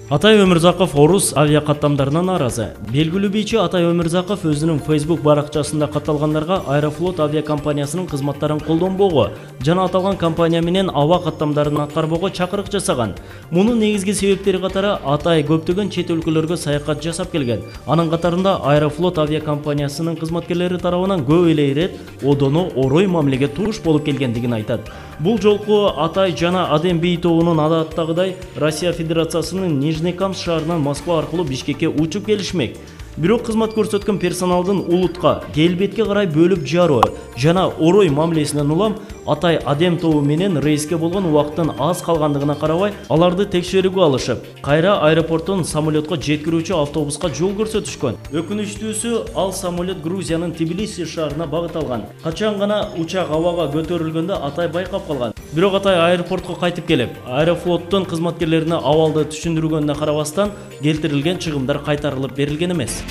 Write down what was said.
Атай Өмүрзаков орус авиакаттамдарынан наразы. Белгилүү бийчи Атай Өмүрзаков өзүнүн Facebook баракчасында катталгандарга Аэрофлот авиакомпаниясынын кызматтарын колдонбоого жана аталган компания менен аба каттамдарын аткарбоого чакырык жасаган. Мунун негизги себептери катары Атай көптөгөн чет өлкөлөргө саякат жасап келген. Анын катарында Аэрофлот авиакомпаниясынын кызматкерлери тарабынан көп эле ирет одону орой мамилеге туруш болуп келгендигин айтат. Бул жолку Атай жана Адем бей тобунун адаттагыдай Россия Федерациясынын Нижнекамск шаарынан Москва аркылуу Бишкекке учуп келишмек. Бирок кызмат көрсөткөн персоналдын улутка, келбетке карай бөлүп жаруу жана орой мамилесинен улам Атай Адем тобу менен рейске болгон убакыттын аз калгандыгына карабай, аларды текшерүүгө алышып, кайра аэропорттон самолетко жеткирүүчү автобуска жол көрсөтүшкөн. Өкүнүчтүүсү, ал самолет Грузиянын Тбилиси шаарына багыт алган. Качан гана учак абага көтөрүлгөндө Атай байкап калган. Бирок Атай аэропортко кайтып келип, Аэрофлоттун кызматкерлерине абалды түшүндүргөнүнө карабастан, келтирилген чыгымдар кайтарылып берилген эмес.